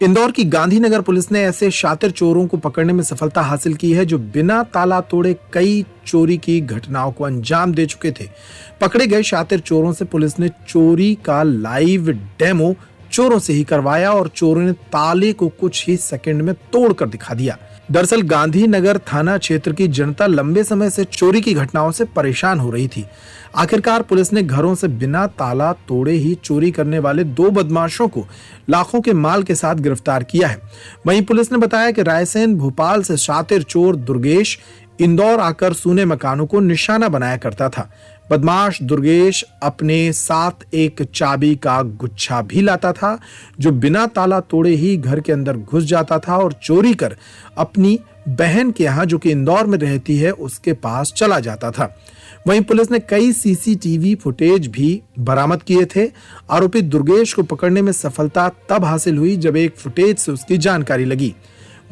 इंदौर की गांधीनगर पुलिस ने ऐसे शातिर चोरों को पकड़ने में सफलता हासिल की है जो बिना ताला तोड़े कई चोरी की घटनाओं को अंजाम दे चुके थे। पकड़े गए शातिर चोरों से पुलिस ने चोरी का लाइव डेमो चोरों से ही करवाया और चोरों ने ताले को कुछ ही सेकंड में तोड़कर दिखा दिया। दरअसल गांधीनगर थाना क्षेत्र की जनता लंबे समय से चोरी की घटनाओं से परेशान हो रही थी। आखिरकार पुलिस ने घरों से बिना ताला तोड़े ही चोरी करने वाले 2 बदमाशों को लाखों के माल के साथ गिरफ्तार किया है। वहीं पुलिस ने बताया कि रायसेन भोपाल से शातिर चोर दुर्गेश इंदौर आकर सूने मकानों को निशाना बनाया करता था। बदमाश दुर्गेश अपने साथ एक चाबी का गुच्छा भी लाता था जो बिना ताला तोड़े ही घर के अंदर घुस जाता था और चोरी कर अपनी बहन के यहाँ जो कि इंदौर में रहती है उसके पास चला जाता था। वहीं पुलिस ने कई सीसीटीवी फुटेज भी बरामद किए थे। आरोपी दुर्गेश को पकड़ने में सफलता तब हासिल हुई जब एक फुटेज से उसकी जानकारी लगी।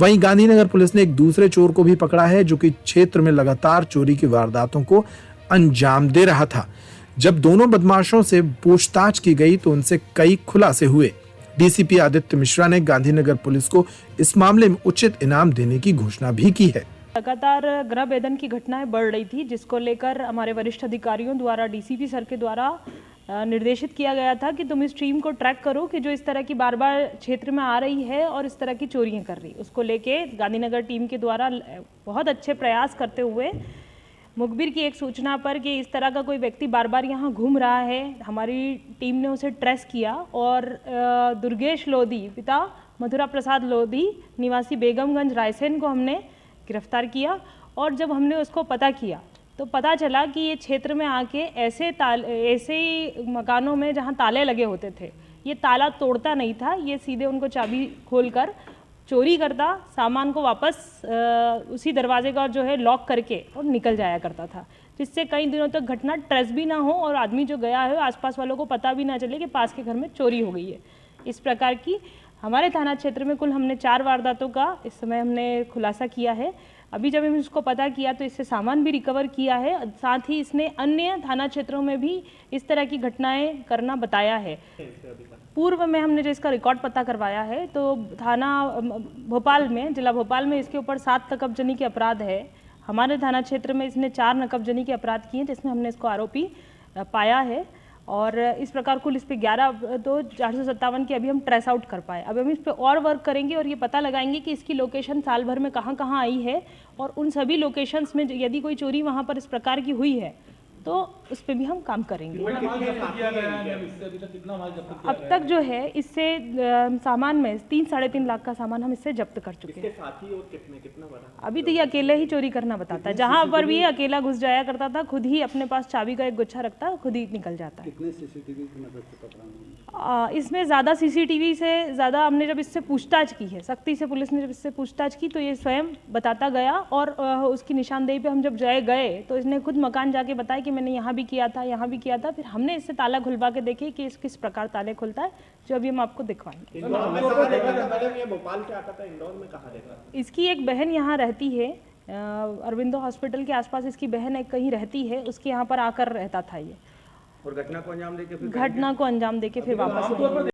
वहीं गांधीनगर पुलिस ने एक दूसरे चोर को भी पकड़ा है जो कि क्षेत्र में लगातार चोरी की वारदातों को अंजाम दे रहा था। जब दोनों बदमाशों से पूछताछ की गई तो उनसे कई खुलासे हुए। डीसीपी आदित्य मिश्रा ने गांधीनगर पुलिस को इस मामले में उचित इनाम देने की घोषणा भी की है। लगातार गृह भेदन की घटनाएं बढ़ रही थी, जिसको लेकर हमारे वरिष्ठ अधिकारियों द्वारा डीसीपी सर के द्वारा निर्देशित किया गया था कि तुम इस टीम को ट्रैक करो कि जो इस तरह की बार बार क्षेत्र में आ रही है और इस तरह की चोरियां कर रही। उसको लेके गांधीनगर टीम के द्वारा बहुत अच्छे प्रयास करते हुए मुखबिर की एक सूचना पर कि इस तरह का कोई व्यक्ति बार बार यहाँ घूम रहा है, हमारी टीम ने उसे ट्रेस किया और दुर्गेश लोधी पिता मधुरा प्रसाद लोधी निवासी बेगमगंज रायसेन को हमने गिरफ्तार किया। और जब हमने उसको पता किया तो पता चला कि ये क्षेत्र में आके ऐसे ही मकानों में जहाँ ताले लगे होते थे, ये ताला तोड़ता नहीं था, ये सीधे उनको चाबी खोलकर चोरी करता, सामान को वापस उसी दरवाजे का जो है लॉक करके और निकल जाया करता था, जिससे कई दिनों तक घटना ट्रेस भी ना हो और आदमी जो गया है आसपास वालों को पता भी ना चले कि पास के घर में चोरी हो गई है। इस प्रकार की हमारे थाना क्षेत्र में कुल हमने 4 वारदातों का इस समय हमने खुलासा किया है। अभी जब हमने इसको पता किया तो इससे सामान भी रिकवर किया है, साथ ही इसने अन्य थाना क्षेत्रों में भी इस तरह की घटनाएं करना बताया है। पूर्व में हमने जो इसका रिकॉर्ड पता करवाया है तो थाना भोपाल में, जिला भोपाल में इसके ऊपर 7 नकबजनी के अपराध है। हमारे थाना क्षेत्र में इसने 4 नकबजनी के अपराध किए जिसमें हमने इसको आरोपी पाया है और इस प्रकार कुल इस पे 457 की अभी हम ट्रेस आउट कर पाए। अब हम इस पे और वर्क करेंगे और ये पता लगाएंगे कि इसकी लोकेशन साल भर में कहाँ कहाँ आई है और उन सभी लोकेशंस में यदि कोई चोरी वहाँ पर इस प्रकार की हुई है तो उस पे भी हम काम करेंगे। अब तक जो है इससे सामान में 3-3.5 लाख का सामान हम इससे जब्त कर चुके हैं। साथी और कितना बड़ा? अभी तो ये अकेले ही चोरी करना बताता है, जहाँ पर भी ये अकेला घुस जाया करता था, खुद ही अपने पास चाबी का एक गुच्छा रखता, खुद ही निकल जाता है। कितने सीसीटीवी की मदद से पकड़ा? इसमें ज़्यादा सीसीटीवी से ज़्यादा हमने जब इससे पूछताछ की है, सख्ती से पुलिस ने जब इससे पूछताछ की तो ये स्वयं बताता गया और उसकी निशानदेही पे हम जब गए तो इसने खुद मकान जाके बताया कि मैंने यहाँ भी किया था, यहाँ भी किया था। फिर हमने इससे ताला खुलवा के देखे कि इस किस प्रकार ताले खुलता है, जो अभी हम आपको दिखवाएंगे। भोपाल से आता था, इंदौर में कहाँ रहता? इसकी एक बहन यहाँ रहती है, अरविंदो हॉस्पिटल के आसपास इसकी बहन एक कहीं रहती है, उसके यहाँ पर आकर रहता था ये। और घटना को अंजाम देके फिर वापस